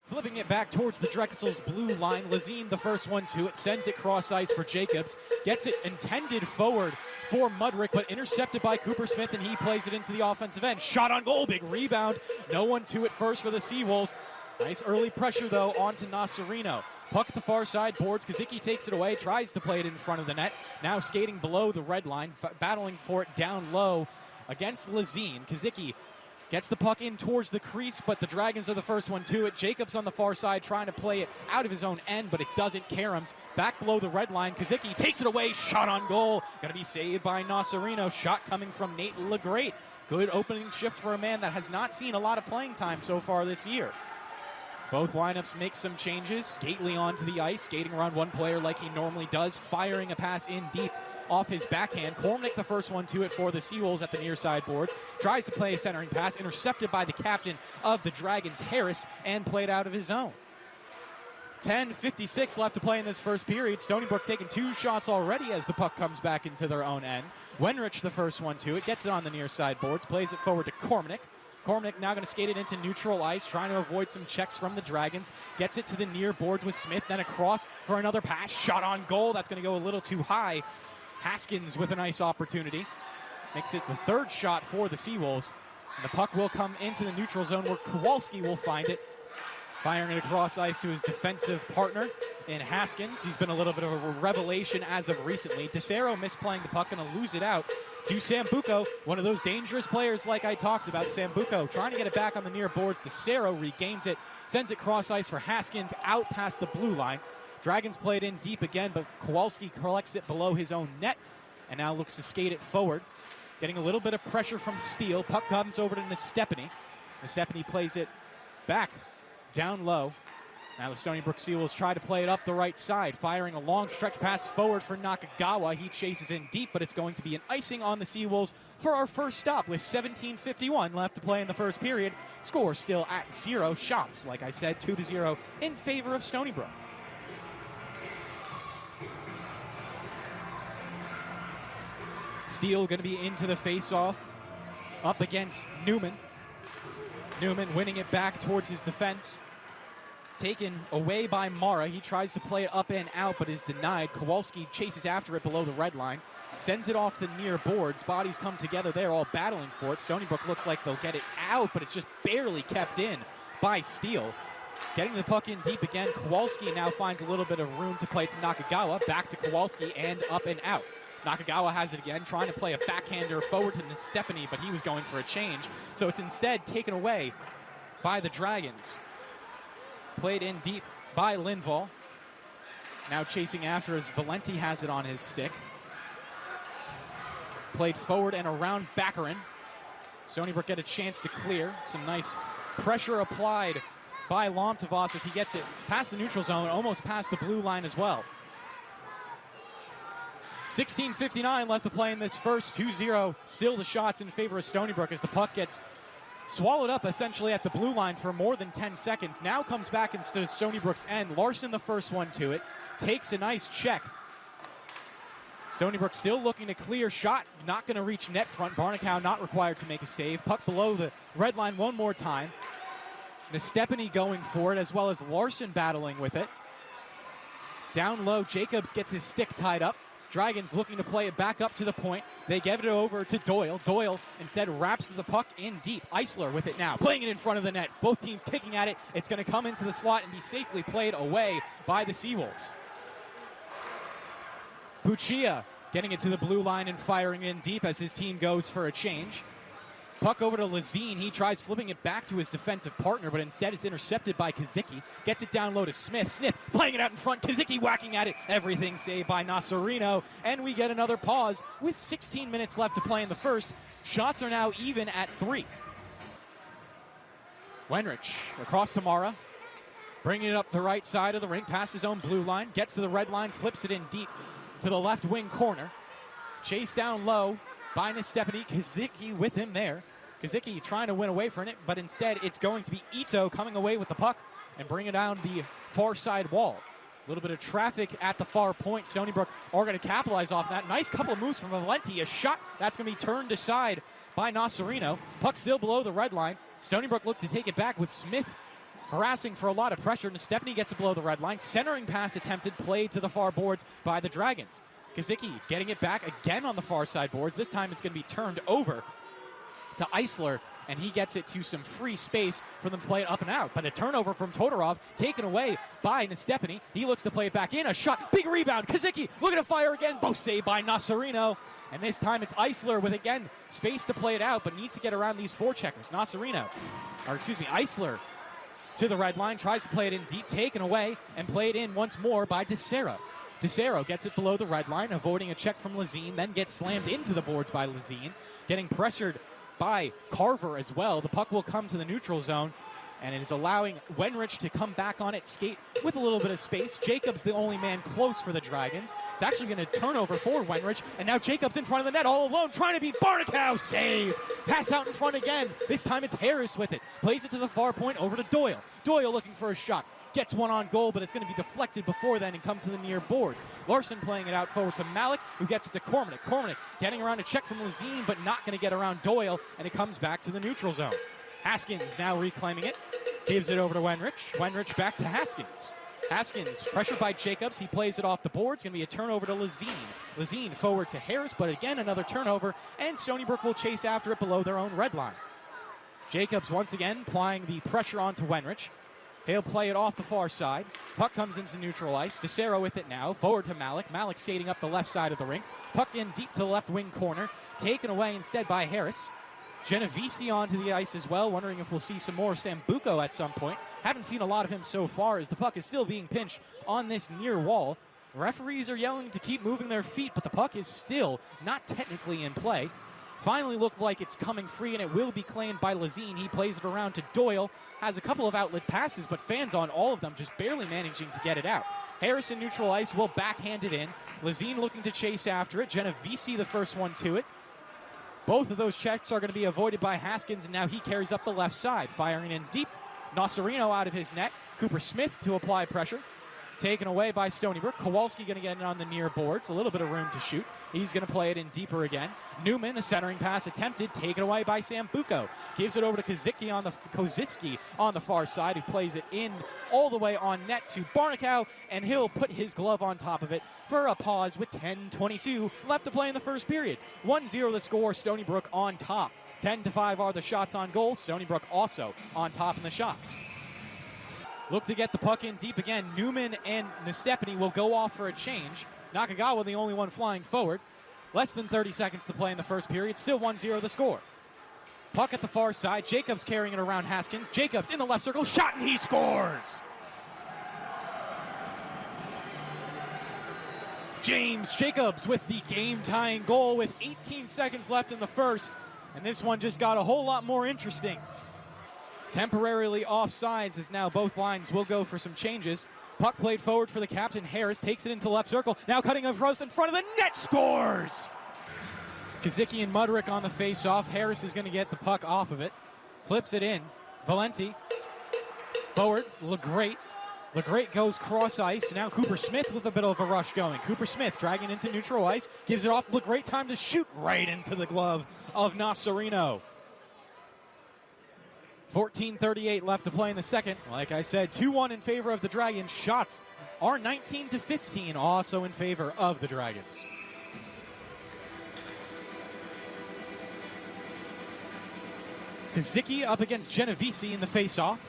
Flipping it back towards the Drexel's blue line. Lazine, the first one to it, sends it cross ice for Jacobs. Gets it intended forward for Mudrick, but intercepted by Cooper Smith, and he plays it into the offensive end. Shot on goal, big rebound. No one to it first for the Seawolves. Nice early pressure, though, onto Nasarino. Puck at the far side, boards. Kazicki takes it away, tries to play it in front of the net. Now skating below the red line, battling for it down low against Lazine. Kazicki gets the puck in towards the crease, but the Dragons are the first one to it. Jacobs on the far side trying to play it out of his own end, but it doesn't. Karams back below the red line. Kazicki takes it away, shot on goal. Going to be saved by Nasarino. Shot coming from Nate LeGreat. Good opening shift for a man that has not seen a lot of playing time so far this year. Both lineups make some changes. Gately onto the ice, skating around one player like he normally does, firing a pass in deep off his backhand. Cormanick the first one to it for the Seawolves at the near side boards. Tries to play a centering pass, intercepted by the captain of the Dragons, Harris, and played out of his zone. 10:56 left to play in this first period. Stony Brook taking 2 shots already as the puck comes back into their own end. Wenrich the first one to it, gets it on the near side boards, plays it forward to Cormanick. Cormanick now going to skate it into neutral ice, trying to avoid some checks from the Dragons. Gets it to the near boards with Smith, then across for another pass. Shot on goal. That's going to go a little too high. Haskins with a nice opportunity. Makes it the third shot for the Seawolves. And the puck will come into the neutral zone where Kowalski will find it. Firing it across ice to his defensive partner in Haskins. He's been a little bit of a revelation as of recently. DeCero misplaying the puck, going to lose it out to Sambuco, one of those dangerous players like I talked about. Sambuco trying to get it back on the near boards. DeCero regains it, sends it cross ice for Haskins out past the blue line. Dragons play it in deep again, but Kowalski collects it below his own net and now looks to skate it forward. Getting a little bit of pressure from Steele. Puck comes over to Nestepany. Nestepany plays it back down low. Now the Stony Brook Seawolves try to play it up the right side, firing a long stretch pass forward for Nakagawa. He chases in deep, but it's going to be an icing on the Seawolves for our first stop with 17:51 left to play in the first period. Score still at 0 shots. Like I said, 2-0 in favor of Stony Brook. Steele going to be into the face-off up against Newman. Newman winning it back towards his defense. Taken away by Mara. He tries to play it up and out, but is denied. Kowalski chases after it below the red line. Sends it off the near boards. Bodies come together there, all battling for it. Stony Brook looks like they'll get it out, but it's just barely kept in by Steele. Getting the puck in deep again. Kowalski now finds a little bit of room to play to Nakagawa. Back to Kowalski and up and out. Nakagawa has it again, trying to play a backhander forward to Nestepany, but he was going for a change. So it's instead taken away by the Dragons. Played in deep by Lindvall. Now chasing after as Valenti has it on his stick. Played forward and around Baccarin. Stony Brook get a chance to clear. Some nice pressure applied by Lomtavas as he gets it past the neutral zone, almost past the blue line as well. 16:59 left to play in this first. 2-0 still the shots in favor of Stony Brook as the puck gets swallowed up essentially at the blue line for more than 10 seconds. Now comes back into Stony Brook's end. Larson the first one to it. Takes a nice check. Stony Brook still looking to clear. Shot not going to reach net front. Barnacow not required to make a save. Puck below the red line one more time. Nestepany going for it as well as Larson battling with it. Down low, Jacobs gets his stick tied up. Dragons looking to play it back up to the point. They give it over to Doyle. Doyle instead wraps the puck in deep. Eisler with it now, playing it in front of the net. Both teams kicking at it. It's going to come into the slot and be safely played away by the Seawolves. Puccia getting it to the blue line and firing in deep as his team goes for a change. Puck over to Lazine. He tries flipping it back to his defensive partner, but instead it's intercepted by Kazicki. Gets it down low to Smith. Smith playing it out in front. Kazicki whacking at it. Everything saved by Nasarino. And we get another pause with 16 minutes left to play in the first. Shots are now even at 3. Wenrich across to Mara. Bringing it up the right side of the rink, past his own blue line. Gets to the red line, flips it in deep to the left wing corner. Chase down low by Nestepany. Kazicki with him there. Kazicki trying to win away from it, but instead it's going to be Ito coming away with the puck and bringing it down the far side wall. A little bit of traffic at the far point. Stony Brook are going to capitalize off that. Nice couple of moves from Valenti. A shot that's going to be turned aside by Nasarino. Puck still below the red line. Stony Brook looked to take it back with Smith harassing for a lot of pressure. Nestepny gets it below the red line. Centering pass attempted, played to the far boards by the Dragons. Kazicki getting it back again on the far side boards. This time it's going to be turned over to Eisler, and he gets it to some free space for them to play it up and out. But a turnover from Todorov, taken away by Nestepny. He looks to play it back in. A shot, big rebound. Kazicki looking to fire again. Both saved by Nasarino. And this time it's Eisler with, again, space to play it out, but needs to get around these forecheckers. Eisler to the red line, tries to play it in deep, taken away, and played in once more by DeCero. DeCero gets it below the red line, avoiding a check from Lazine, then gets slammed into the boards by Lazine, getting pressured by Carver as well. The puck will come to the neutral zone, and it is allowing Wenrich to come back on it, skate with a little bit of space. Jacobs the only man close for the Dragons. It's actually going to turn over for Wenrich, and now Jacobs in front of the net all alone, trying to beat Barnicow. Save! Pass out in front again. This time it's Harris with it. Plays it to the far point over to Doyle. Doyle looking for a shot. Gets one on goal, but it's going to be deflected before then and come to the near boards. Larson playing it out forward to Malik, who gets it to Cormanick. Cormanick getting around a check from Lazine, but not going to get around Doyle, and it comes back to the neutral zone. Haskins now reclaiming it. Gives it over to Wenrich. Wenrich back to Haskins. Haskins pressured by Jacobs. He plays it off the board. It's going to be a turnover to Lazine. Lazine forward to Harris, but again another turnover, and Stony Brook will chase after it below their own red line. Jacobs once again applying the pressure onto Wenrich. He'll play it off the far side. Puck comes into neutral ice. DeCero with it now. Forward to Malik. Malik skating up the left side of the rink. Puck in deep to the left wing corner. Taken away instead by Harris. Genovese onto the ice as well. Wondering if we'll see some more Sambuco at some point. Haven't seen a lot of him so far as the puck is still being pinched on this near wall. Referees are yelling to keep moving their feet, but the puck is still not technically in play. Finally looked like it's coming free, and it will be claimed by Lazine. He plays it around to Doyle. Has a couple of outlet passes, but fans on all of them, just barely managing to get it out. Harris in neutral ice will backhand it in. Lazine looking to chase after it. Genovese the first one to it. Both of those checks are going to be avoided by Haskins, and now he carries up the left side, firing in deep. Nasarino out of his net. Cooper Smith to apply pressure. Taken away by Stony Brook. Kowalski going to get it on the near boards. A little bit of room to shoot. He's going to play it in deeper again. Newman, a centering pass attempted, taken away by Sambuco. Gives it over to Kozicki on the far side, who plays it in all the way on net to Barnicow, and he'll put his glove on top of it for a pause with 10:22 left to play in the first period. 1-0 the score, Stony Brook on top. 10-5 are the shots on goal. Stony Brook also on top in the shots. Look to get the puck in deep again. Newman and Nestepny will go off for a change. Nakagawa the only one flying forward. Less than 30 seconds to play in the first period. Still 1-0 the score. Puck at the far side. Jacobs carrying it around Haskins. Jacobs in the left circle. Shot, and he scores! James Jacobs with the game-tying goal with 18 seconds left in the first. And this one just got a whole lot more interesting. Temporarily offsides as now both lines will go for some changes. Puck played forward for the captain. Harris takes it into left circle. Now cutting across in front of the net, scores! Kozicki and Mudrick on the face-off. Harris is going to get the puck off of it. Flips it in. Valenti. Forward. LeGreat. LeGreat goes cross ice. Now Cooper Smith with a bit of a rush going. Cooper Smith dragging into neutral ice. Gives it off. LeGreat time to shoot right into the glove of Nasarino. 14:38 left to play in the second. Like I said, 2-1 in favor of the Dragons. Shots are 19-15, also in favor of the Dragons. Kozicki up against Genovese in the face-off.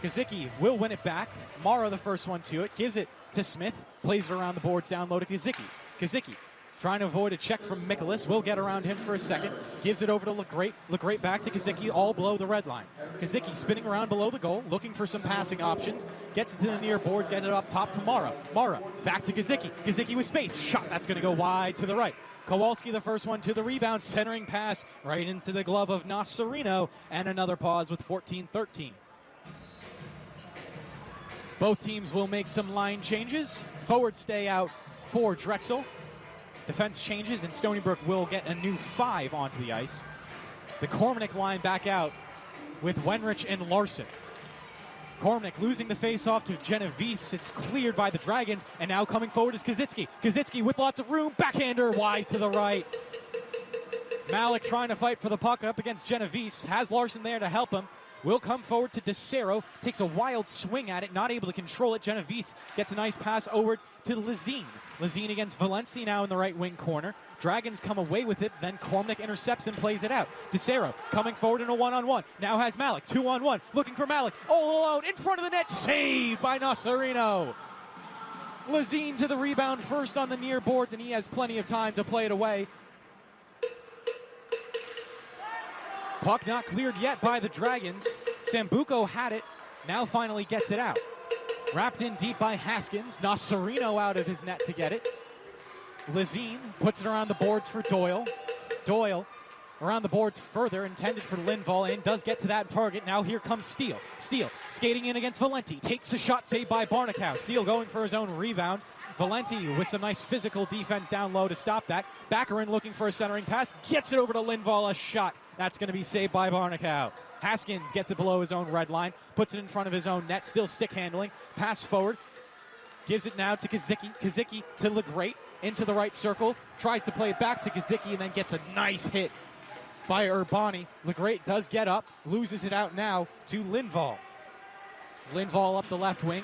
Kozicki will win it back. Mara the first one to it. Gives it to Smith. Plays it around the boards down low to Kozicki. Kozicki trying to avoid a check from Mikolas. Will get around him for a second. Gives it over to LeGreat. LeGreat back to Kozicki, all below the red line. Kozicki spinning around below the goal, looking for some passing options. Gets it to the near boards, gets it up top to Mara. Mara back to Kozicki. Kozicki with space. Shot, that's going to go wide to the right. Kowalski the first one to the rebound. Centering pass right into the glove of Nasarino. And another pause with 14:13. Both teams will make some line changes. Forward stay out for Drexel. Defense changes, and Stony Brook will get a new 5 onto the ice. The Cormanick line back out with Wenrich and Larson. Cormanick losing the face-off to Genovese. It's cleared by the Dragons, and now coming forward is Kozicki. Kozicki with lots of room. Backhander wide to the right. Malik trying to fight for the puck up against Genovese. Has Larson there to help him. Will come forward to DeCero. Takes a wild swing at it. Not able to control it. Genovese gets a nice pass over to Lazine. Lazine against Valencia now in the right wing corner. Dragons come away with it. Then Cormnick intercepts and plays it out. DeCero coming forward in a one-on-one. Now has Malik. 2-on-1. Looking for Malik. All alone in front of the net. Saved by Nasarino. Lazine to the rebound first on the near boards, and he has plenty of time to play it away. Puck not cleared yet by the Dragons. Sambuco had it, now finally gets it out. Wrapped in deep by Haskins. Nasarino out of his net to get it. Lazine puts it around the boards for Doyle. Doyle around the boards further, intended for Lindvall, and does get to that target. Now here comes Steele. Steele skating in against Valenti. Takes a shot saved by Barnacow. Steele going for his own rebound. Valenti with some nice physical defense down low to stop that. Baccarin looking for a centering pass. Gets it over to Lindvall. A shot. That's going to be saved by Barnacow. Haskins gets it below his own red line. Puts it in front of his own net. Still stick handling. Pass forward. Gives it now to Kazicki. Kazicki to LeGreat. Into the right circle. Tries to play it back to Kazicki and then gets a nice hit by Urbani. LeGreat does get up. Loses it out now to Lindvall. Lindvall up the left wing.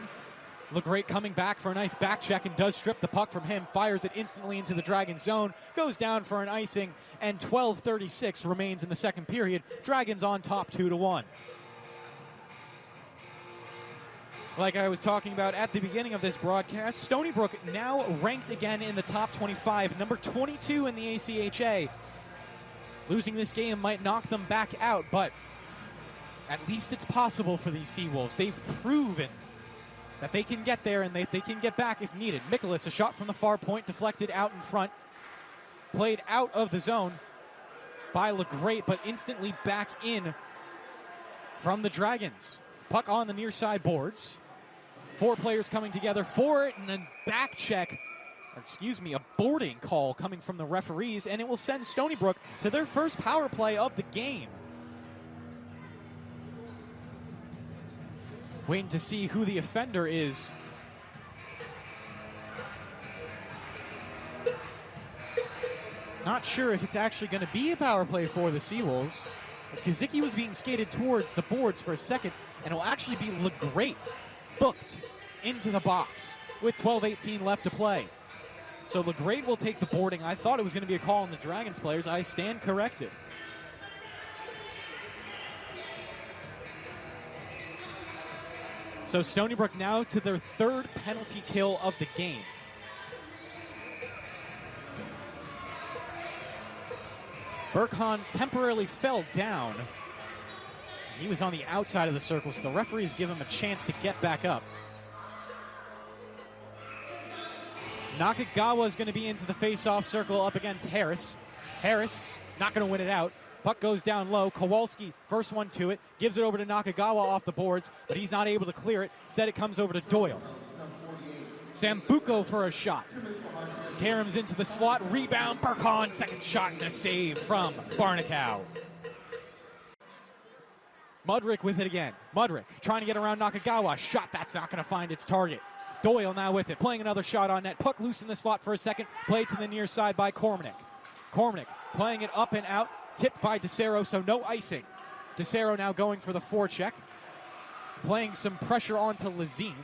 LeGreat coming back for a nice back check and does strip the puck from him. Fires it instantly into the Dragons zone. Goes down for an icing, and 12:36 remains in the second period. Dragons on top 2-1. Like I was talking about at the beginning of this broadcast, Stony Brook now ranked again in the top 25, number 22 in the ACHA. Losing this game might knock them back out, but at least it's possible for these Seawolves. They've proven that they can get there and they can get back if needed. Mikolas, a shot from the far point, deflected out in front. Played out of the zone by LeGreat, but instantly back in from the Dragons. Puck on the near side boards. 4 players coming together for it, and then back check, or excuse me, a boarding call coming from the referees, and it will send Stony Brook to their first power play of the game. Waiting to see who the offender is. Not sure if it's actually going to be a power play for the Seawolves, as Kazicki was being skated towards the boards for a second, and it will actually be LeGreat booked into the box with 12:18 left to play. So LeGreat will take the boarding. I thought it was going to be a call on the Dragons players. I stand corrected. So Stony Brook now to their 3rd penalty kill of the game. Burkhan temporarily fell down. He was on the outside of the circle, so the referees give him a chance to get back up. Nakagawa is going to be into the face-off circle up against Harris. Harris not going to win it out. Puck goes down low. Kowalski, first one to it, gives it over to Nakagawa off the boards, but he's not able to clear it. Instead, it comes over to Doyle. Sambuco for a shot. Karam's into the slot. Rebound. Burkhan, second shot and a save from Barnacow. Mudrick with it again. Mudrick trying to get around Nakagawa. Shot that's not going to find its target. Doyle now with it, playing another shot on net. Puck loose in the slot for a second. Played to the near side by Cormnick. Cormnick playing it up and out. Tipped by DeCero, so no icing. DeCero now going for the forecheck. Playing some pressure onto Lazine.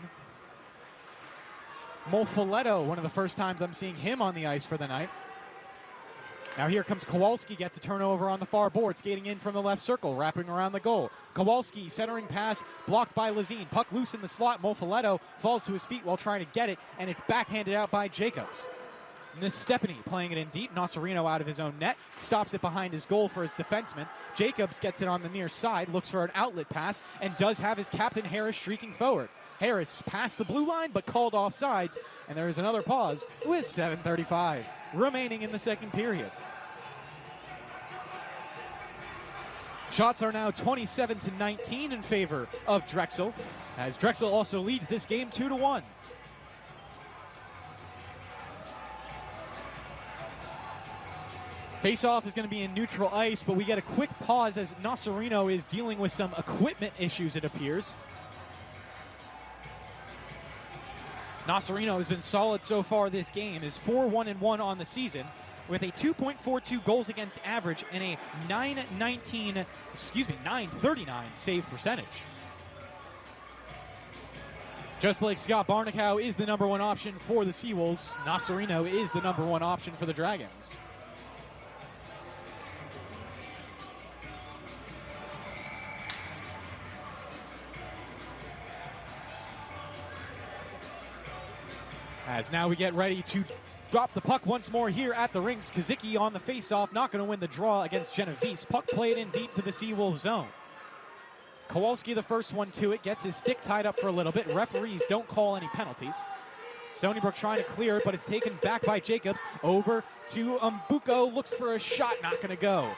Molfoletto, one of the first times I'm seeing him on the ice for the night. Now here comes Kowalski, gets a turnover on the far board, skating in from the left circle, wrapping around the goal. Kowalski, centering pass, blocked by Lazine. Puck loose in the slot. Molfoletto falls to his feet while trying to get it, and it's backhanded out by Jacobs. Nestepany playing it in deep. Nasarino out of his own net. Stops it behind his goal for his defenseman. Jacobs gets it on the near side. Looks for an outlet pass and does have his captain Harris streaking forward. Harris past the blue line but called offsides. And there is another pause with 7:35 remaining in the second period. Shots are now 27-19 in favor of Drexel, as Drexel also leads this game 2-1. Face-off is going to be in neutral ice, but we get a quick pause as Nasarino is dealing with some equipment issues, it appears. Nasarino has been solid so far this game, is 4-1-1 on the season. with a 2.42 goals against average and a 939 save percentage. Just like Scott Barnekow is the number 1 option for the Seawolves, Nasarino is the number 1 option for the Dragons. As now we get ready to drop the puck once more here at the rinks. Kazicki on the faceoff, not going to win the draw against Genovese. Puck played in deep to the Seawolves zone. Kowalski the first one to it, gets his stick tied up for a little bit. Referees don't call any penalties. Stony Brook trying to clear it, but it's taken back by Jacobs. Over to Mbuko, looks for a shot, not going to go.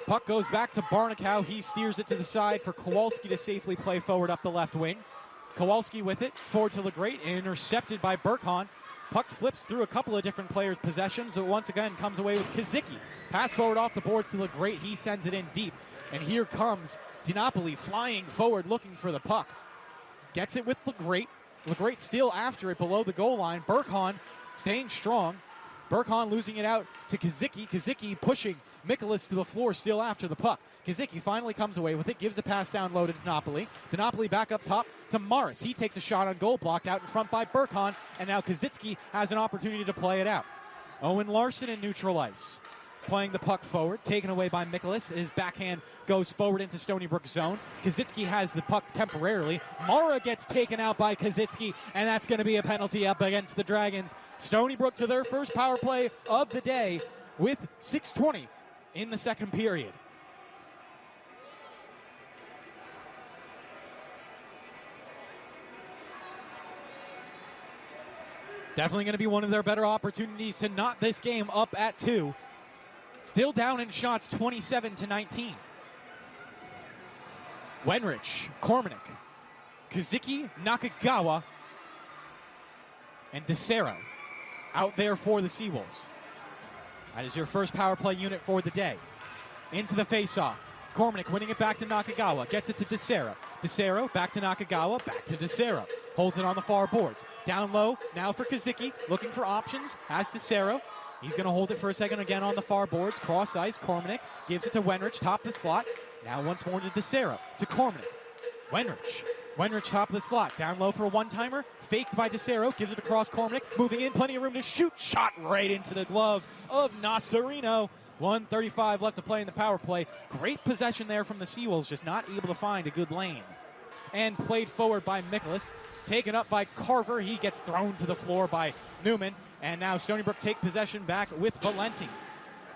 Puck goes back to Barnekow. He steers it to the side for Kowalski to safely play forward up the left wing. Kowalski with it, forward to LeGreat, intercepted by Burkhan. Puck flips through a couple of different players' possessions, but once again comes away with Kazicki. Pass forward off the boards to LeGreat. He sends it in deep. And here comes DiNapoli flying forward looking for the puck. Gets it with LeGreat. LeGreat still after it below the goal line. Burkhan staying strong. Burkhan losing it out to Kazicki. Kazicki pushing Mikolas to the floor still after the puck. Kazicki finally comes away with it, gives the pass down low to DiNapoli. DiNapoli back up top to Morris. He takes a shot on goal, blocked out in front by Burkhan, and now Kazicki has an opportunity to play it out. Owen Larson in neutral ice, playing the puck forward, taken away by Mikolas. His backhand goes forward into Stony Brook zone. Kazicki has the puck temporarily. Mara gets taken out by Kazicki, and that's going to be a penalty up against the Dragons. Stony Brook to their first power play of the day with 6:20 in the second period. Definitely going to be one of their better opportunities to knot this game up at 2. Still down in shots, 27-19. Wenrich, Cormanick, Kazicki, Nakagawa, and DeCero out there for the Seawolves. That is your first power play unit for the day. Into the faceoff. Cormanick winning it back to Nakagawa. Gets it to DeCero. DeCero back to Nakagawa. Back to DeCero. Holds it on the far boards. Down low. Now for Kazicki. Looking for options. Has DeCero. He's going to hold it for a second again on the far boards. Cross ice. Cormanick gives it to Wenrich. Top of the slot. Now once more to DeCero. To Cormanick. Wenrich. Wenrich top of the slot. Down low for a one-timer. Faked by DeCero. Gives it across Cormanick. Moving in. Plenty of room to shoot. Shot right into the glove of Nasarino. 1:35 left to play in the power play. Great possession there from the Seawolves, just not able to find a good lane. And played forward by Mikolas. Taken up by Carver. He gets thrown to the floor by Newman. And now Stony Brook take possession back with Valenti.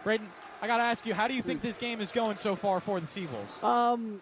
Braden, I got to ask you, how do you think this game is going so far for the Seawolves?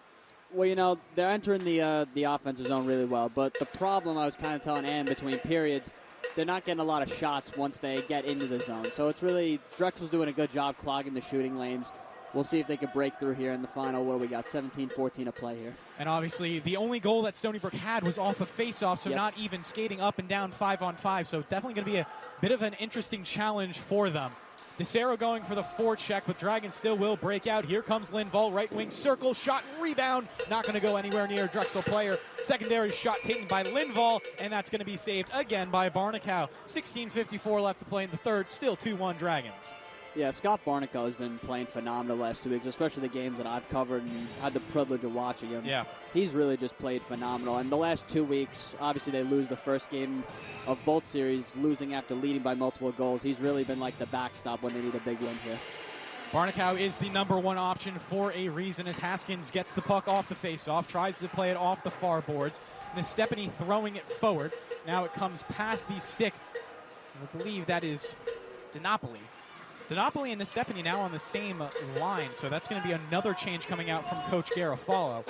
Well, you know, they're entering the offensive zone really well. But the problem I was kind of telling Ann between periods, they're not getting a lot of shots once they get into the zone. So it's really, Drexel's doing a good job clogging the shooting lanes. We'll see if they can break through here in the final. What do we got? 17-14 to play here. And obviously, the only goal that Stony Brook had was off a face-off, so not even skating up and down 5-on-5. So it's definitely going to be a bit of an interesting challenge for them. DeCero going for the forecheck, but Dragons still will break out. Here comes Lindvall, right wing circle, shot and rebound. Not going to go anywhere near a Drexel player. Secondary shot taken by Lindvall, and that's going to be saved again by Barnekow. 16:54 left to play in the third. Still 2-1 Dragons. Yeah, Scott Barnekow has been playing phenomenal the last 2 weeks, especially the games that I've covered and had the privilege of watching him. Yeah. He's really just played phenomenal. And the last 2 weeks, obviously they lose the first game of both series, losing after leading by multiple goals. He's really been like the backstop when they need a big win here. Barnekow is the number 1 option for a reason as Haskins gets the puck off the faceoff, tries to play it off the far boards. Nestepany throwing it forward. Now it comes past the stick. I believe that is DiNapoli. DiNapoli and Nestepany now on the same line, so that's going to be another change coming out from Coach Garofalo.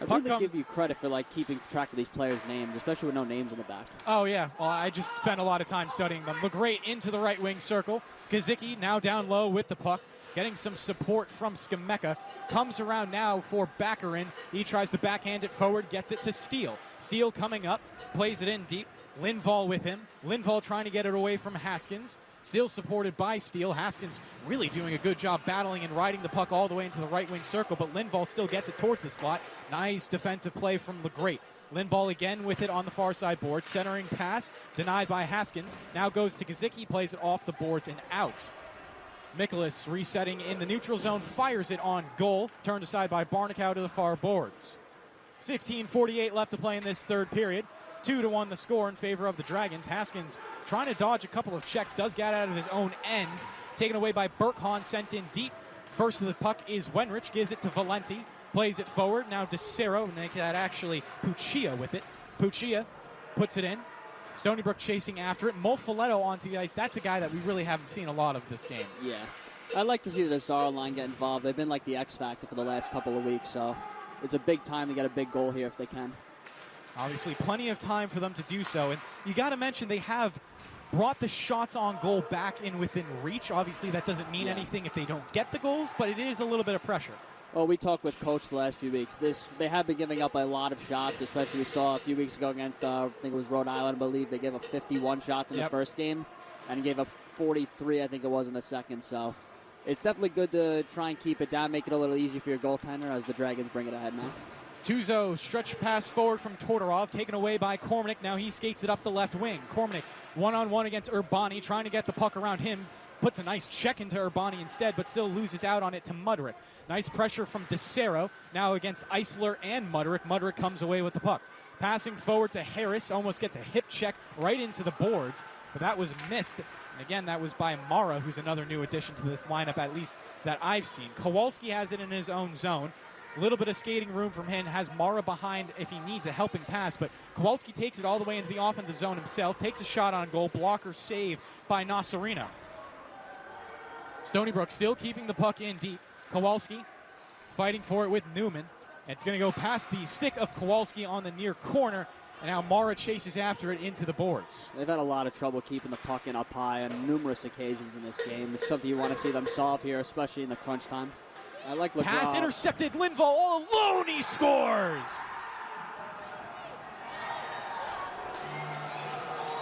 I really give you credit for like keeping track of these players' names, especially with no names on the back. Oh, yeah. Well, I just spent a lot of time studying them. LeGreat into the right wing circle. Kazicki now down low with the puck, getting some support from Skameka. Comes around now for Baccarin. He tries to backhand it forward, gets it to Steele. Steele coming up, plays it in deep. Lindvall with him. Lindvall trying to get it away from Haskins. Still supported by Steele. Haskins really doing a good job battling and riding the puck all the way into the right wing circle, but Lindvall still gets it towards the slot. Nice defensive play from LeGreat. Lindvall again with it on the far side board. Centering pass denied by Haskins. Now goes to Gazicki, plays it off the boards and out. Mikolas resetting in the neutral zone, fires it on goal. Turned aside by Barnicow to the far boards. 15:48 left to play in this third period. 2-1 the score in favor of the Dragons. Haskins trying to dodge a couple of checks, does get out of his own end. Taken away by Burkhahn, sent in deep. First of the puck is Wenrich, gives it to Valenti. Plays it forward, now DeCero, make that actually Puccia with it. Puccia puts it in. Stony Brook chasing after it. Mofoletto onto the ice. That's a guy that we really haven't seen a lot of this game. Yeah. I'd like to see the Zara line get involved. They've been like the X factor for the last couple of weeks, so it's a big time to get a big goal here if they can. Obviously, plenty of time for them to do so. And you got to mention they have brought the shots on goal back in within reach. Obviously, that doesn't mean anything if they don't get the goals, but it is a little bit of pressure. Well, we talked with Coach the last few weeks. They have been giving up a lot of shots, especially we saw a few weeks ago against, I think it was Rhode Island, I believe. They gave up 51 shots in the first game and gave up 43, I think it was, in the second. So it's definitely good to try and keep it down, make it a little easier for your goaltender as the Dragons bring it ahead now. Tuzo stretch pass forward from Todorov, taken away by Kormanek. Now he skates it up the left wing. Kormanek one-on-one against Urbani, trying to get the puck around him. Puts a nice check into Urbani instead, but still loses out on it to Mudrick. Nice pressure from DeCero, now against Eisler and Mudrick. Mudrick comes away with the puck. Passing forward to Harris, almost gets a hip check right into the boards, but that was missed. And again, that was by Mara, who's another new addition to this lineup, at least that I've seen. Kowalski has it in his own zone. A little bit of skating room from him, has Mara behind if he needs a helping pass, but Kowalski takes it all the way into the offensive zone himself, takes a shot on goal, blocker save by Nasarino. Stony Brook still keeping the puck in deep. Kowalski fighting for it with Newman. And it's going to go past the stick of Kowalski on the near corner, and now Mara chases after it into the boards. They've had a lot of trouble keeping the puck in up high on numerous occasions in this game. It's something you want to see them solve here, especially in the crunch time. I like LeGras. Pass intercepted. Lindvall all alone. He scores.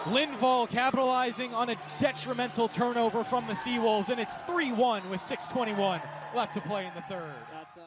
Lindvall capitalizing on a detrimental turnover from the Seawolves, and it's 3-1 with 6:21 left to play in the third. That's